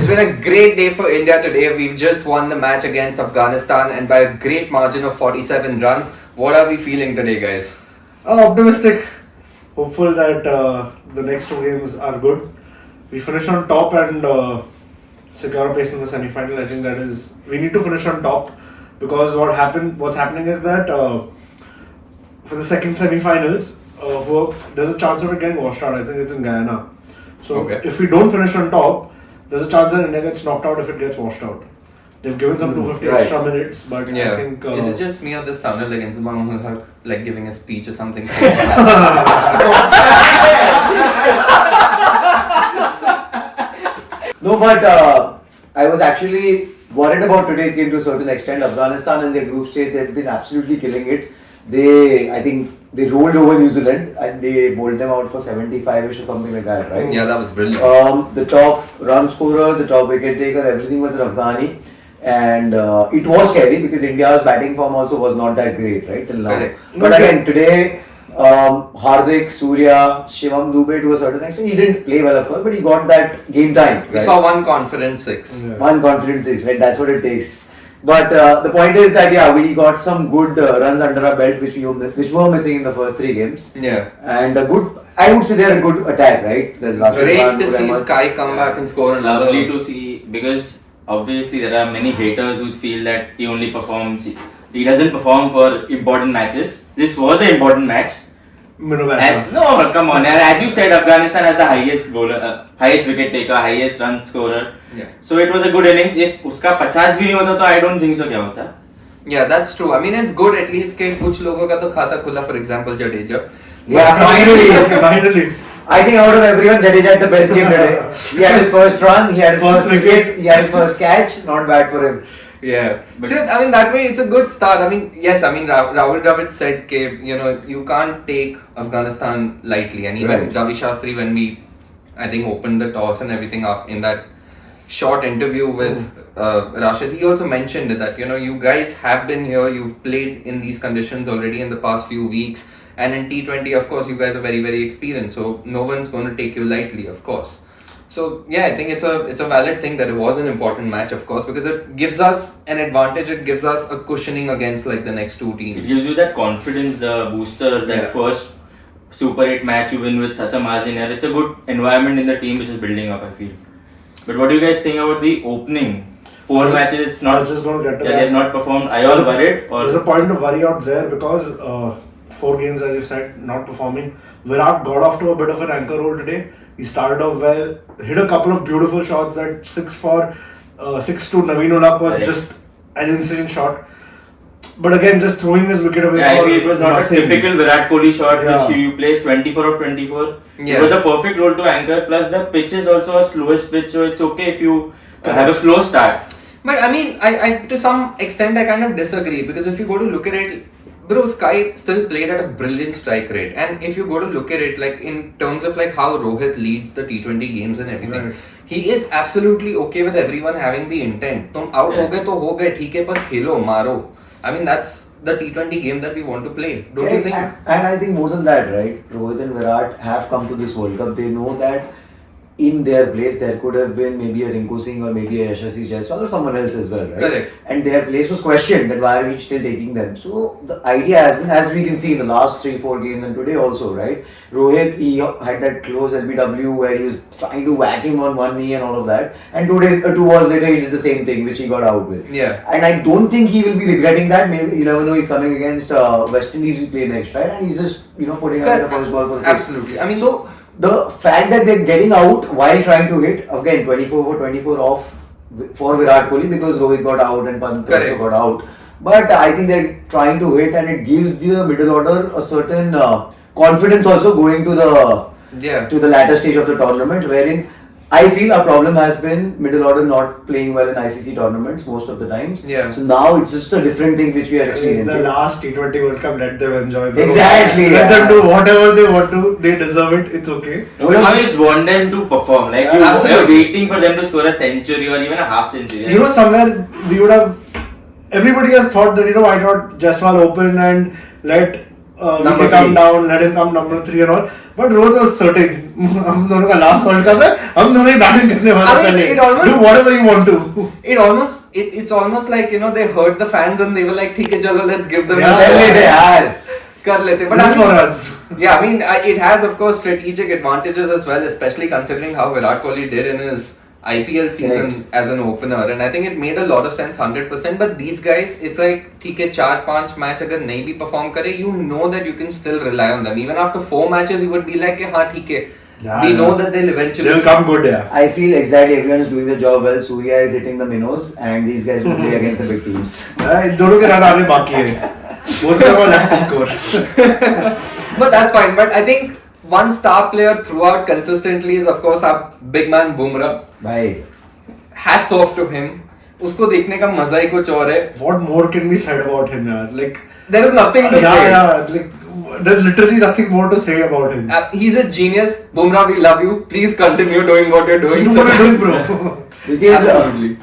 It's been a great day for India today. We've just won the match against Afghanistan and by a great margin of 47 runs. What are we feeling today, guys? Optimistic. Hopeful that the next two games are good. We finish on top and secure a place in the semi-final. I think that is, we need to finish on top because what's happening is that for the second semi-finals, there's a chance of it getting washed out. I think it's in Guyana. So if we don't finish on top, there's a chance that India gets knocked out if it gets washed out. They've given some 250 extra minutes, but I think... is it just me or this sounded like Inzamam like giving a speech or something? No, but I was actually worried about today's game to a certain extent. Afghanistan in their group stage, they've been absolutely killing it. I think they rolled over New Zealand and they bowled them out for 75ish or something like that, right? Yeah, that was brilliant. The top run scorer, the top wicket taker, everything was an Afghani. And it was scary because India's batting form also was not that great, right, till now. Correct. But again, today, Hardik, Surya, Shivam Dubey to a certain extent, he didn't play well of course, but he got that game time. We saw one confident six. Yeah. One confident six, right, that's what it takes. But the point is that we got some good runs under our belt which were missing in the first three games. Yeah. And I would say they're a good attack, right? Great to see Sky come back and score another. Lovely to see because obviously there are many haters who feel that he only performs, he doesn't perform for important matches. This was an important match. And, no, come on. And as you said, Afghanistan has the highest bowler, highest wicket taker, highest run scorer. Yeah. So it was a good innings. If uska 50 bhi nahi hota, to I don't think so kya hota. Yeah, that's true. I mean, it's good at least कि कुछ लोगों का तो खाता खुला, for example, Jadeja. Yeah, finally. I think out of everyone, Jadeja had the best game today. He had his first run, he had his first wicket, he had his first catch. Not bad for him. Yeah. So, I mean, that way it's a good start. I mean, yes, I mean, Rahul Dravid said that, you can't take Afghanistan lightly. And even Ravi Shastri, when we, I think, opened the toss and everything up in that short interview with Rashid, he also mentioned that, you guys have been here, you've played in these conditions already in the past few weeks. And in T20, of course, you guys are very, very experienced. So, no one's going to take you lightly, of course. So yeah, I think it's a valid thing that it was an important match, of course, because it gives us an advantage. It gives us a cushioning against like the next two teams. It gives you that confidence, the booster, that first Super 8 match you win with such a margin. And it's a good environment in the team which is building up, I feel. But what do you guys think about the opening? 4 matches, it's not. I was just going to get to that. They have not performed. Are you all worried? Or? There's a point of worry out there because 4 games, as you said, not performing. Virat got off to a bit of an anchor role today. He started off well, hit a couple of beautiful shots. That 6 to Naveen Ulak was just an insane shot. But again, just throwing his wicket away. I mean, it was not a typical Virat Kohli shot which you placed 24 or 24. It was a perfect role to anchor. Plus, the pitch is also a slowest pitch, so it's okay if you have a slow start. But I mean, I to some extent I kind of disagree because if you go to look at it, bro, Sky still played at a brilliant strike rate, and if you go to look at it, like in terms of like how Rohit leads the T20 games and everything, he is absolutely okay with everyone having the intent. तुम out हो गए तो हो गए, ठीक है, पर खेलो, मारो. I mean, that's the T20 game that we want to play. Don't you think? And I think more than that, right? Rohit and Virat have come to this World Cup. They know that in their place there could have been maybe a Rinku Singh or maybe a Yashasvi Jaiswal or someone else as well, right? Correct. And their place was questioned that why are we still taking them? So the idea has been, as we can see in the last 3-4 games and today also, right? Rohit, he had that close LBW where he was trying to whack him on one knee and all of that. And 2 balls later he did the same thing which he got out with. Yeah. And I don't think he will be regretting that. Maybe, you never know, he's coming against West Indies we play next, right? And he's just, putting out the first ball for the six. Absolutely. I mean, so the fact that they're getting out while trying to hit, again 24 for 24 off for Virat Kohli because Rohit got out and Pant also got out. But I think they're trying to hit and it gives the middle order a certain confidence also going to the latter stage of the tournament, wherein I feel a problem has been middle order not playing well in ICC tournaments most of the times. Yeah. So now it's just a different thing which we are experiencing. The last T20 World Cup, let them enjoy. Exactly. Let them do whatever they want to. They deserve it. It's okay. I just want them to perform. Like you're waiting for them to score a century or even a half century. Somewhere we would have. Everybody has thought that why not Jaiswal open and let we may come down, let him come number 3 and all. But Rohit was certain. हम दोनों का last World Cup है, हम दोनों ही batting करने वाले पहले. Do whatever you want to. It's almost like, you know, they heard the fans and they were like, ठीक है चलो, let's give them कर लेते. But this for us. Yeah, I mean, it has of course strategic advantages as well, especially considering how Virat Kohli did in his IPL season as an opener, and I think it made a lot of sense 100%. But these guys, it's like, ठीक है 4-5 match अगर नहीं भी perform करे, you know that you can still rely on them. Even after 4 matches, you would be like, हाँ ठीक है. We know that they'll come good. Yeah. I feel exactly everyone is doing the job well. Surya is hitting the minnows, and these guys will play against the big teams. दोनों के run आने बाकी है. Both of them are left to score. But that's fine. But I think one star player throughout consistently is of course our big man Bumrah. Bye. Hats off to him. उसको देखने का मजा ही कुछ और है. What more can be said about him, yaar? Like there is nothing to say. Yeah, like there's literally nothing more to say about him. He's a genius. Bumrah, we love you. Please continue doing what you're doing. Do what you're doing, bro. Because, absolutely.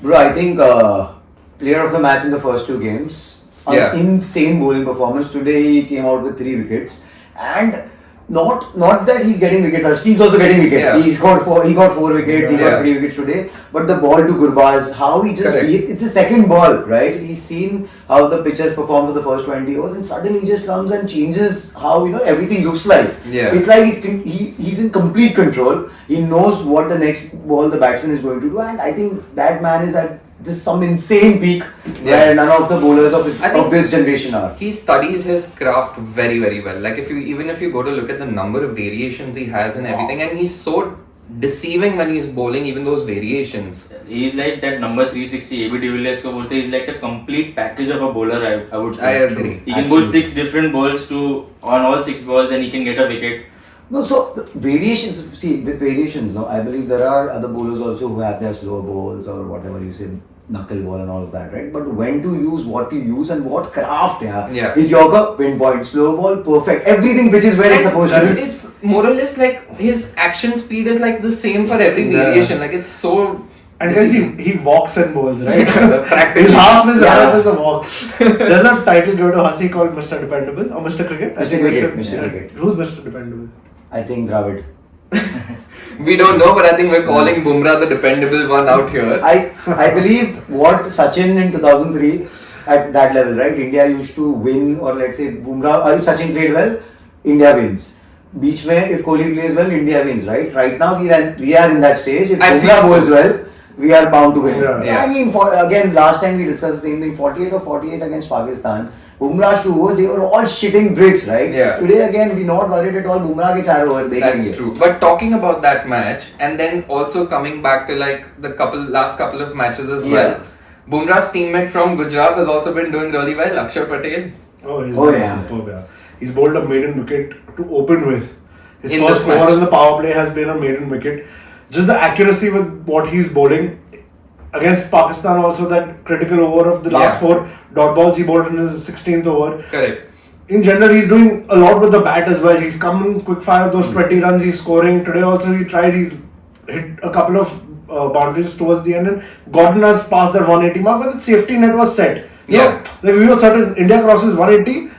Bro, I think player of the match in the first 2 games. An insane bowling performance. Today he came out with 3 wickets, and not that he's getting wickets. Our team's also getting wickets. Yeah. He got 4 wickets. He got 3 wickets today. But the ball to Gurbaz, how he just it's a second ball, right? He's seen how the pitch has performed for the first 20 overs, and suddenly he just comes and changes how everything looks like. Yeah. It's like he's in complete control. He knows what the next ball the batsman is going to do, and I think that man is at this some insane peak where none of the bowlers of this generation are. He studies his craft very, very well. Like if you go to look at the number of variations he has and everything, and he's so deceiving when he's bowling even those variations. He's like that number 360 AB de Villiers ko bolte, he's like the complete package of a bowler, I would say. I agree. He can bowl 6 different balls on all 6 balls and he can get a wicket. No, so variations, with variations, I believe there are other bowlers also who have their slow balls or whatever you say, knuckle ball and all of that, right? But when to use, what to use, and what craft, His Yorker, pinpoint, slow ball, perfect. Everything which is where it's supposed to be. It's more or less like his action speed is like the same for every variation. Like it's so. And guys, he walks and bowls, right? Practically. Half is a walk. There's a title given to Hussey called Mr. Dependable or Mr. Cricket. Mr. Cricket. Who's Mr. Dependable? I think Dravid. We don't know, but I think we're calling Bumrah the dependable one out here. I believe what Sachin in 2003 at that level, right? India used to win, or let's say Bumrah, if Sachin played well, India wins. Beach mein, if Kohli plays well, India wins, right? Right now we are in that stage. If Bumrah bowls well, we are bound to win. Yeah. I mean, last time we discussed the same thing, 48 or 48 against Pakistan. Bumrah's 2 overs, they were all shitting bricks, right? Yeah. Today again, we're not worried at all. Bumrah ke 4 overs. That's true. But talking about that match, and then also coming back to like the last couple of matches as well. Bumrah's teammate from Gujarat has also been doing really well, Akshar Patel. He's superb, yeah. He's bowled a maiden wicket to open with. His first over in the power play has been a maiden wicket. Just the accuracy with what he's bowling. Against Pakistan also, that critical over of the last 4 dot balls he bowled in his 16th over. Correct. In general, he's doing a lot with the bat as well. He's coming quick fire, those 20 runs he's scoring. Today also he's hit a couple of boundaries towards the end and gotten us past that 180 mark, but the safety net was set. You know, like we were certain India crosses 180,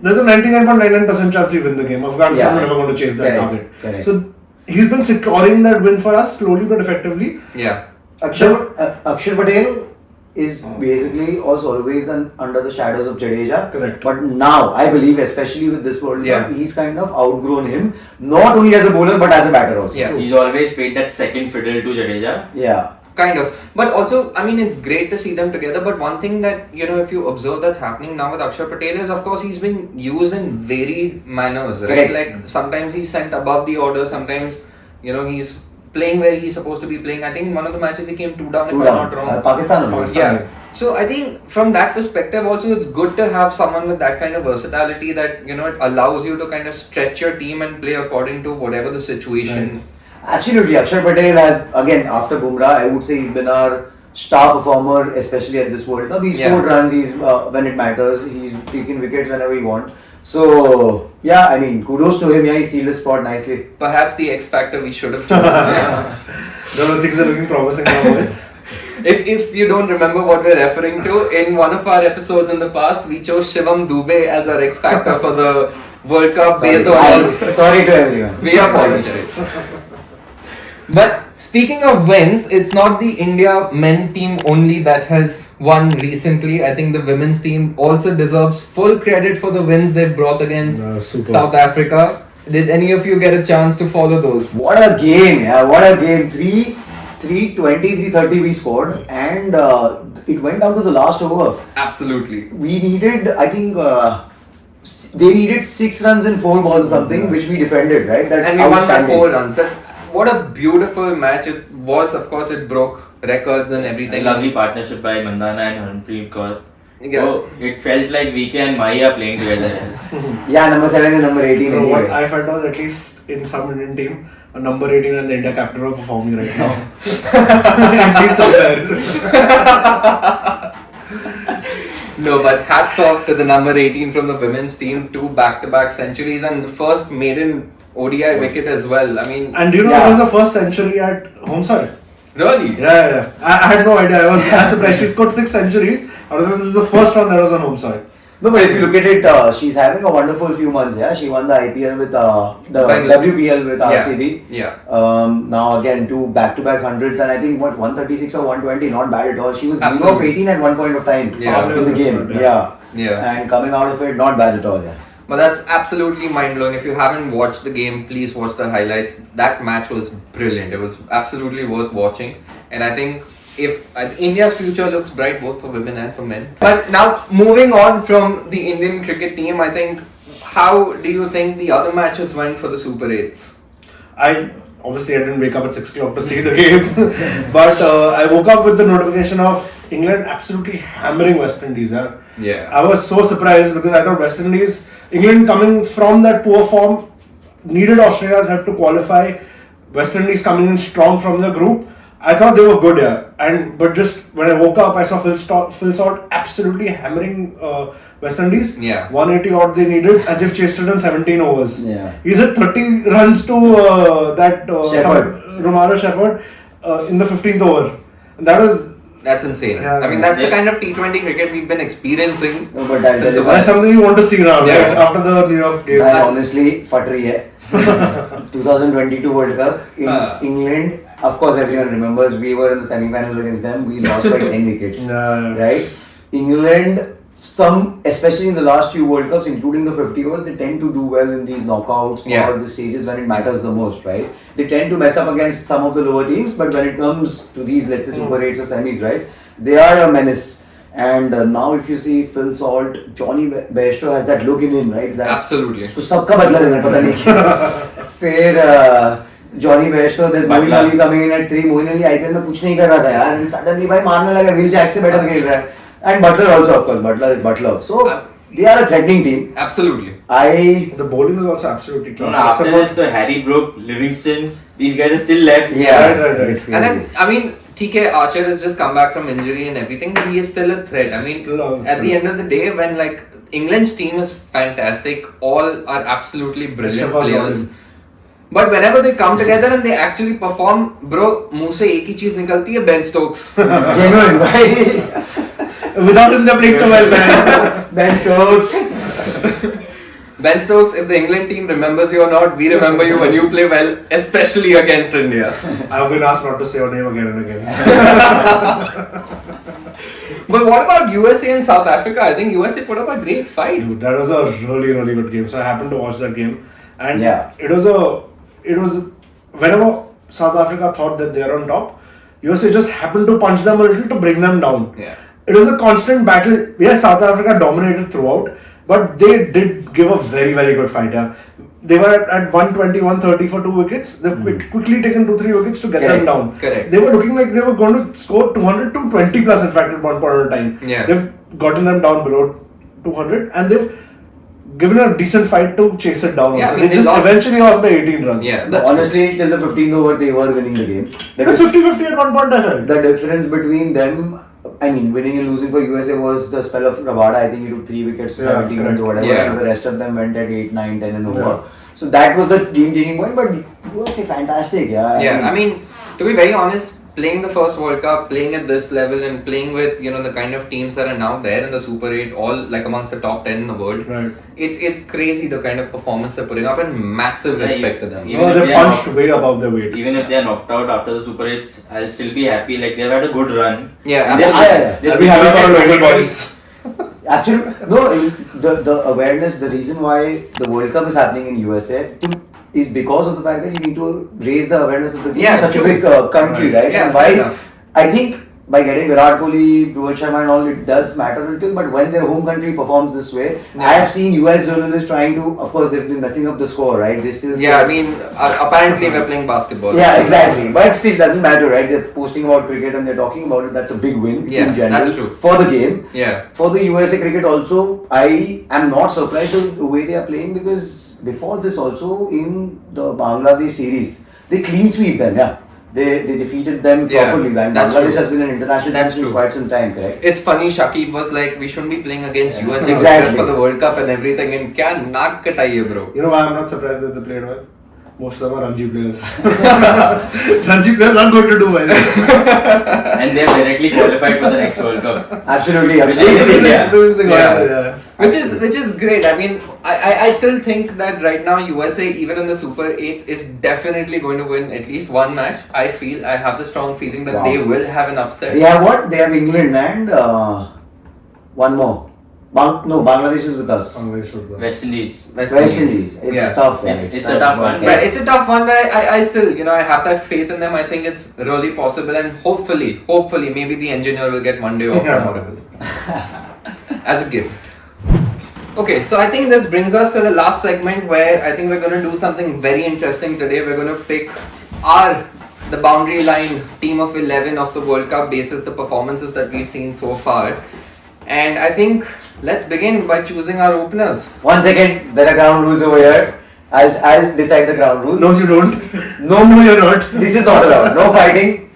there's a 99.99% chance we win the game. Afghanistan are never going to chase that target. Correct. So he's been securing that win for us slowly but effectively. Yeah. Akshar Patel is basically also always under the shadows of Jadeja. Correct. But now, I believe, especially with this World Cup, he's kind of outgrown him. Not only as a bowler, but as a batter also. Yeah. He's always played that second fiddle to Jadeja. Yeah. Kind of. But also, I mean, it's great to see them together. But one thing that, if you observe that's happening now with Akshar Patel is, of course, he's been used in varied manners, right? Correct. Like, sometimes he's sent above the order, sometimes, he's playing where he's supposed to be playing. I think in one of the matches he came 2 down, if I'm not wrong. Pakistan. Yeah. So I think from that perspective also it's good to have someone with that kind of versatility that, it allows you to kind of stretch your team and play according to whatever the situation. Right. Absolutely. Akshar Patel has, again, after Bumrah, I would say he's been our star performer, especially at this World Cup. He's scored runs, when it matters, he's taken wickets whenever he wants. So, I mean, kudos to him. He sealed his spot nicely. Perhaps the X factor we should have chosen. Things are looking promising now, boys. If you don't remember what we're referring to, in one of our episodes in the past, we chose Shivam Dubey as our X Factor for the World Cup based on his... Sorry to everyone. We apologize. But speaking of wins, it's not the India men team only that has won recently. I think the women's team also deserves full credit for the wins they brought against South Africa. Did any of you get a chance to follow those? What a game, yeah, what a game. 320, 330 we scored, and it went down to the last over. Absolutely. We needed, I think, they needed 6 runs in 4 balls or something, which we defended, right? That's and we won by 4 runs. What a beautiful match it was. Of course, it broke records and everything. A lovely partnership by Mandana and Harmanpreet Kaur. Yeah. Oh, it felt like VK and Mahi are playing together. Yeah, number 7 and number 18. No, anyway. what I felt was, at least in some Indian team, a number 18 and the India captain are performing right now. At least somewhere. No, but hats off to the number 18 from the women's team. 2 back-to-back centuries and the first maiden ODI wicket as well. I mean, And do you know it was the first century at home soil? really? Yeah. I had no idea. I was surprised. She scored 6 centuries. Other than this is the first one that was on home soil. No, but if you look at it, she's having a wonderful few months. Yeah, she won the IPL with the WPL with RCB. Yeah. Now again 2 back-to-back hundreds, and I think 136 or 120, not bad at all. She was 0 of Absolutely. 18 at one point of time in the game. Yeah. And coming out of it, not bad at all. Yeah. But that's absolutely mind-blowing. If you haven't watched the game, please watch the highlights. That match was brilliant. It was absolutely worth watching. And I think India's future looks bright both for women and for men. But now, moving on from the Indian cricket team, I think, how do you think the other matches went for the Super 8s? I didn't wake up at 6 o'clock to see the game. But I woke up with the notification of England absolutely hammering West Indies. Yeah. I was so surprised because I thought England coming from that poor form, needed Australia's help to qualify. West Indies coming in strong from the group. I thought they were good, but just when I woke up, I saw Phil Salt absolutely hammering West Indies. Yeah. 180 odd they needed, and they've chased it in 17 overs. Yeah. He's at 30 runs to Romano Shepherd in the 15th over. And That's insane. Yeah, I mean, that's the kind of T20 cricket we've been experiencing. No, but since a while. that's something you want to see now, Yeah. right? After the New York game. That's honestly fatri hai. 2022 World Cup in England. Of course, everyone remembers we were in the semi-finals against them. We lost by 10 wickets. Right? England, especially in the last few World Cups, including the 50 overs, they tend to do well in these knockouts or the stages when it matters the most, right? They tend to mess up against some of the lower teams, but when it comes to these, let's say, Super 8s or semis, right? They are a menace. And now if you see Phil Salt, Johnny Bairstow has that look in him, right? That Absolutely. उसको सबका बदला देना पता नहीं फिर Johnny Bairstow, there's Moeen Ali coming in at 3. Moeen Ali IPL में कुछ नहीं कर रहा था यार, and suddenly भाई मारने लगा, Will Jack से better खेल रहा है, and Butler also, of course, Butler is Butler. So they are a threatening team. Absolutely. The bowling is also absolutely class. After this, the Harry Brook, Livingston, these guys are still left. Right. It's crazy. And then, I mean, TK Archer has just come back from injury and everything, but he is still a threat. I mean, at the end of the day, when England's team is fantastic, all are absolutely brilliant players. But whenever they come together and they actually perform, bro, मुंह से एक ही चीज निकलती है, Ben Stokes. Genuine भाई. Without him, they're playing so well, man. Ben Stokes. Ben Stokes, if the England team remembers you or not, we remember you when you play well, especially against India. I've been asked not to say your name again and again. But what about USA and South Africa? I think USA put up a great fight. Dude, that was a really, really good game. So I happened to watch that game, and Yeah. it was whenever South Africa thought that they are on top, USA just happened to punch them a little to bring them down. Yeah. It was a constant battle. Yes, South Africa dominated throughout, but they did give a very, very good fight. Yeah. They were at 120, 130 for 2 wickets. They've quickly taken 2-3 wickets to get them down. Correct. They were looking like they were going to score 200 to 20 plus, in fact, at one point in time. Yeah. They've gotten them down below 200, and they've given a decent fight to chase it down. Yeah, So I mean, they just eventually lost by 18 runs. Yeah. Honestly, till the 15th over, they were winning the game. It was 50-50 at one point, I felt. The difference between them, I mean, winning and losing for USA was the spell of Rabada. I think he took 3 wickets to 17 runs or whatever. Yeah. And the rest of them went at 8, 9, 10 and over. So that was the game changing point. But USA fantastic, yeah. Yeah, I mean, to be very honest, playing the first World Cup, playing at this level, and playing with the kind of teams that are now there in the Super 8, all like amongst the top 10 in the world. Right. It's crazy the kind of performance they're putting up, and massive respect to them. They punched way above their weight. Even if they are knocked out after the Super 8s, I'll still be happy. Like they've had a good run. Yeah, I'll be happy for our local boys. Absolutely. No, the awareness, the reason why the World Cup is happening in USA is because of the fact that you need to raise the awareness of the game in such a big country, right? Yeah, and why, I think by getting Virat Kohli, Rohit Sharma and all, it does matter a little, but when their home country performs this way, I have seen US journalists trying to, of course they've been messing up the score, right? They still I mean, apparently we're playing basketball. Yeah, exactly. But still doesn't matter, right? They're posting about cricket and they're talking about it. That's a big win in general. That's true. For the game. Yeah. For the USA cricket also, I am not surprised with the way they are playing because before this also in the Bangladesh series, they clean sweep them, yeah. They defeated them properly. And Bangladesh has been an international team since quite some time, correct? It's funny, Shakib was like, we shouldn't be playing against USA Exactly. for the World Cup and everything, and kya naak kataiye, bro. You know why I'm not surprised that they played well? Most of them are Ranji players. Ranji players aren't going to do well. And they have directly qualified for the next World Cup. Absolutely. Which is great. I mean, I still think that right now USA, even in the Super 8s, is definitely going to win at least one match. I have the strong feeling that they will have an upset. They have what? They have England and one more. Bangladesh is with us. West Indies. West Indies. It's tough. It's a tough one. Right, it's a tough one, but I still, I have that faith in them. I think it's really possible, and hopefully, maybe the engineer will get one day off from Oracle as a gift. Okay, so I think this brings us to the last segment where I think we're going to do something very interesting today. We're going to pick the boundary line team of 11 of the World Cup basis the performances that we've seen so far. And I think let's begin by choosing our openers. 1 second, there are ground rules over here. I'll decide the ground rules. No, you don't. No, you're not. This is not allowed. No fighting.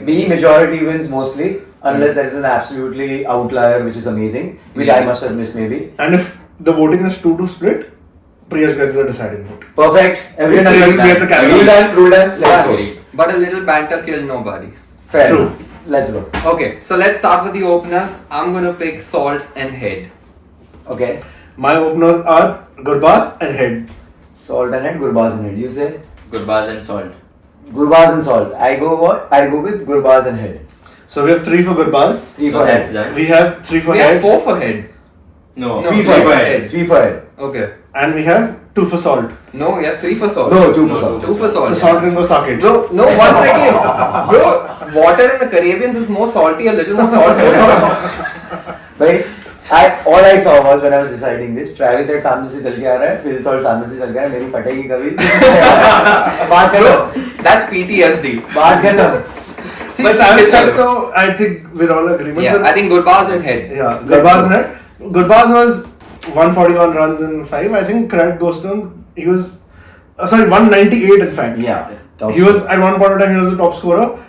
B majority wins mostly, unless there is an absolutely outlier which is amazing, which I must have missed maybe. And if the voting is 2-2 split, Priyash gets the deciding vote. Perfect. Everyone agrees. Rule done. Let's go. But a little banter killed nobody. Fair. True. Let's go. Okay, so let's start with the openers. I'm going to pick Salt and Head. Okay. My openers are Gurbaz and Head. Salt and Head, Gurbaz and Head. You say? Gurbaz and Salt. Gurbaz and Salt. I go what? I go with Gurbaz and Head. So we have 3 for Gurbaz. 3 for Head. We have 3 for We Head. have 4 for Head. No, 3 for Head. 3 for Head. Okay. And we have 2 for Salt. No, we have 3 for Salt. No, 2 for Salt. 2 for Salt. So Salt can go suck it. Bro, no, 1 second. Bro, water in the Caribbean is more salty, a little more salt. Right? All I saw was when I was deciding this, Travis said सामने से चल के आ रहा है, Phil Salt सामने से चल के आ रहा है, मेरी फटेगी कभी. बात करो. That's PTSD. बात खत्म. See, Travis said though, I think we're all agreement. Yeah, I think Gurbaz and Head. Yeah, Gurbaz and Head. Gurbaz was 141 runs in 5. I think credit goes to him. He was, 198 in fact. Yeah. He was, at one point in time, he was the top scorer.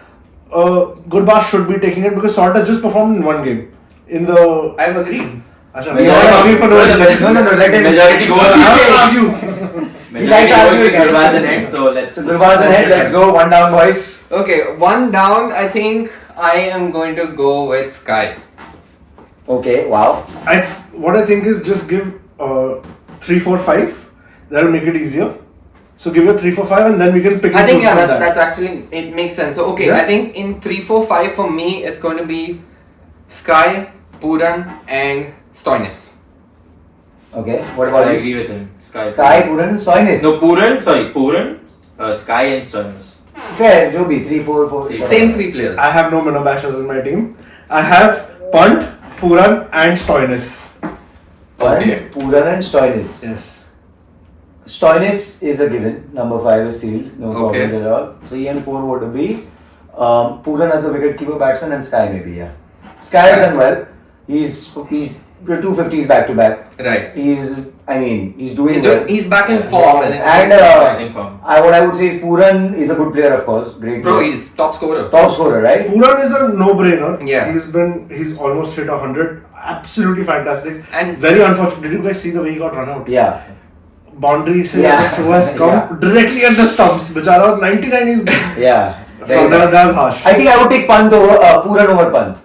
Gurbaz should be taking it because Salt has just performed in one game. I've agreed. We all argue for no reason. No, let him. Majority goes. Argue. You guys argue again. Gurbaz and Head, so let's. Gurbaz and Head, let's go. 1 down, boys. Okay, 1 down. I think I am going to go with Sky. Okay, wow. What I think is just give 3, 4, 5. That'll make it easier. So give it 3, 4, 5 and then we can pick and I think choose from that's actually, it makes sense. So okay, I think in 3, 4, 5 for me it's going to be Sky, Puran and Stoinis. Okay, what about I you? agree with him. Sky, Puran and Stoinis. No, Puran, Sky and Stoinis. Fair, jo bhi, 3, 4, 4. Same 3 players. I have no Minobashers in my team. I have Punt, Puran and Stoinis. Okay. Puran and Stoinis. Yes. Stoinis is a given. Number 5 is sealed. No problem at all. 3 and 4 would be Puran as a wicket-keeper batsman and Sky maybe, yeah. Sky has done well. He's 250s back to back. Right. He's doing well. He's back in form. What I would say is Puran is a good player, of course. Great player. Bro, he's top scorer. Top scorer, right? Puran is a no-brainer. Yeah. He's almost hit 100. Absolutely fantastic. And very unfortunate. Did you guys see the way he got run out? Yeah. Boundary se through has come directly at the stumps. Bichara was 99. He's yeah. Very bad. That's harsh. I think I would take Pant over Puran over Pant.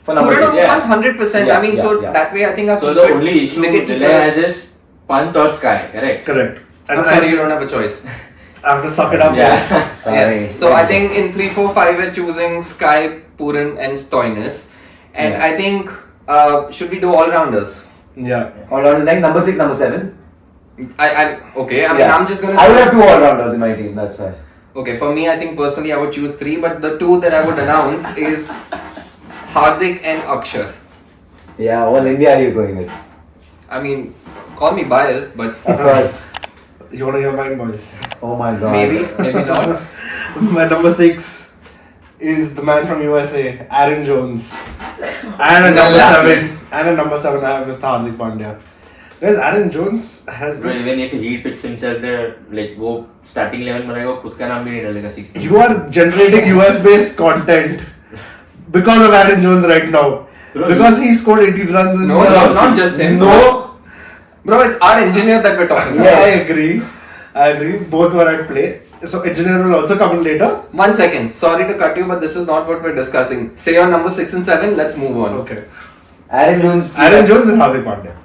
For number Puran 2. over Pant 100%. Yeah, I mean, yeah, so yeah. that way I think our So the only issue wicket Delhi keepers- has is Pant or Sky, correct? Correct. I'm sorry, you don't have a choice. I have to suck it up. Yeah. boys. Sorry. Yes. So I think in 3-4-5 we're choosing Sky, Puran, and Stoinis, and Yeah. I think should we do all rounders? Yeah. All-rounders like number 6, number 7. I'm okay. I mean, Yeah. I'm just gonna. I would have 2 all-rounders in my team, that's why. Okay, for me, I think personally I would choose 3, but the 2 that I would announce is Hardik and Akshar. Yeah, all India are you going with? I mean, call me biased, but Of course. You want to hear mine, boys? Oh my god. maybe not. My number 6 is the man from USA, Aaron Jones. And at number Lovely. 7, I have Mr. Hardik Pandya. Guys, Aaron Jones has Bro, been. even if he picks himself there, like वो starting 11 बनाएगा खुद का नाम भी नहीं डालेगा 6. You are generating US based content because of Aaron Jones right now. Bro, Because he scored 18 runs in No, not just him. No. Bro, it's our engineer that we're talking about. Yes. I agree. Both were at play. So engineer will also come in later. 1 second. Sorry to cut you, but this is not what we're discussing. Say your number 6 and 7. Let's move on. Okay. Aaron Jones. Aaron Jones and Hardik Pandya.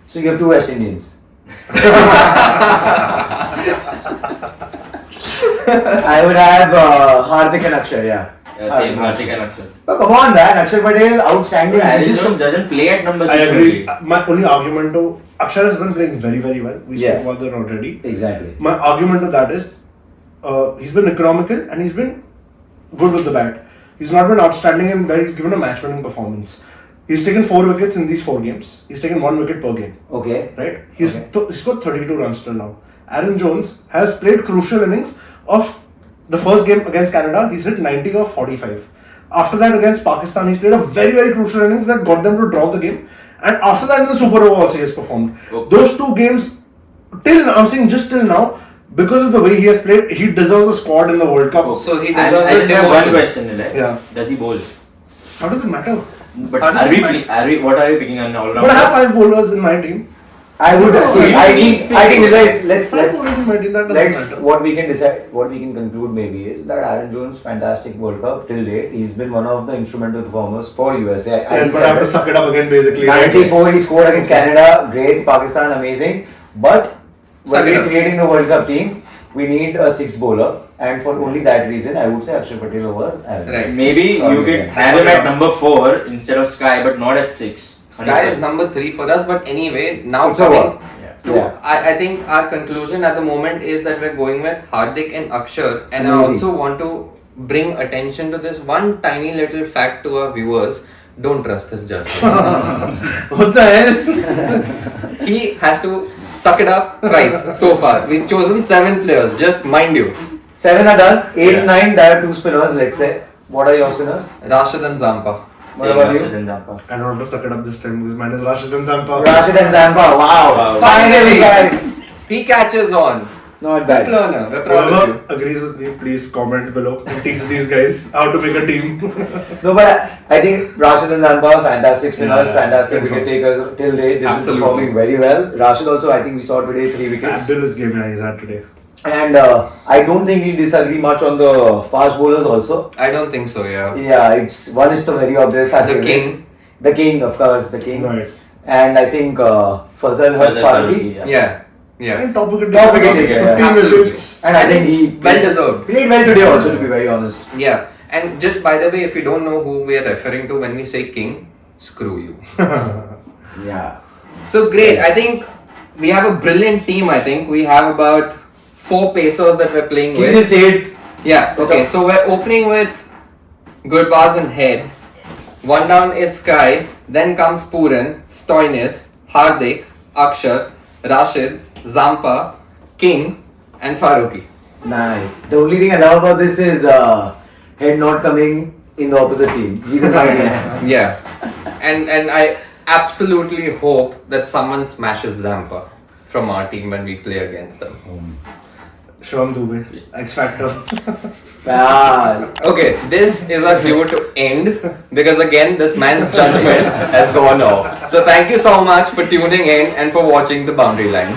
So you have 2 West Indians. I would have Hardik and Akshar, yeah. Same Hardik and Akshar. Oh, come on, man. Akshar Patel, outstanding. Aaron He's just- Jones doesn't play at number 6 I agree. only. My only argument to Akshar has been playing very, very well. We Yeah. spoke about that already. Exactly. My argument to that is he's been economical and he's been good with the bat. He's not been outstanding in where he's given a match winning performance. He's taken 4 wickets in these 4 games. He's taken 1 wicket per game. Okay. Right? He's Okay. he's got 32 runs till now. Aaron Jones has played crucial innings of the first game against Canada. He's hit 90 of 45. After that against Pakistan, he's played a very, very crucial innings that got them to draw the game. And after that in the Super Over also he has performed. Okay. Those 2 games, till now, I'm saying just till now, because of the way he has played, he deserves a squad in the World Cup. So he I deserves a just have one demotion. question, Nilay. Yeah. Does he bowl? How does it matter? But How does are it we, matter? what are you picking on all But I have 5 bowlers in my team. I would No, see. you I need think guys, let's 5 bowlers in my team, that doesn't let's matter. what we can decide, what we can conclude maybe is that Aaron Jones, fantastic World Cup till date. He's been one of the instrumental performers for USA. Yes, but I have to suck it up again basically. right? 94 he scored against Canada, great. Pakistan, amazing. But Suck when it we're up. creating the World Cup team, we need a 6 bowler, and for only that reason, I would say Akshar Patel over Aaron. Right. Jones. Maybe Sorry, you could man. have him at number 4 instead of Sky, but not at 6. Sky is number 3 for us, but anyway, now It's over. coming to, Yeah. I think our conclusion at the moment is that we're going with Hardik and Akshar, and I Amazing. also want to bring attention to this one tiny little fact to our viewers. Don't trust his judgment. What the hell? He has to suck it up thrice so far. We've chosen 7 players, just mind you. 7 are done, 8, Yeah. 9, there are 2 spinners, let's say. What are your spinners? Rashid and Zampa. What about you? I don't want to suck it up this time because mine is Rashid and Zampa. Rashid and Zampa, wow. Wow. Finally guys. He catches on. Not Good bad. learner. We're proud of Whoever you. agrees with me, please comment below and teach these guys how to make a team. No, but I think Rashid and Zampa, fantastic spinners, Yeah, fantastic confirm. wicket takers till date. They've been Absolutely. performing very well. Rashid also, I think we saw today 3 wickets. Fabulous game he's had today. And I don't think we disagree much on the fast bowlers also. I don't think so, yeah. Yeah, it's one is the very obvious. our The favorite. king. The king, of course, the king. Right. And I think Fazal Farooqi. Yeah. Yeah. And top wicket Top taker, wicket taker, 15 absolutely. wickets. And I think he well deserved. played well today also, to be very honest. Yeah. And just by the way, if you don't know who we are referring to when we say king, screw you. Yeah. So great. I think we have a brilliant team. I think we have about 4 pacers that we're playing Can you with. just say it? Yeah. Okay. So we're opening with Gurbaz and head. 1 down is Sky. Then comes Puran, Stoinis, Hardik, Akshar, Rashid, Zampa, King, and Farooqi. Nice. The only thing I love about this is head not coming in the opposite team. He's in my team. Yeah. And I absolutely hope that someone smashes Zampa from our team when we play against them. Shone Dubey, X Factor. Ah, Okay, this is a cue to end because again this man's judgment has gone off. So thank you so much for tuning in and for watching the boundary line.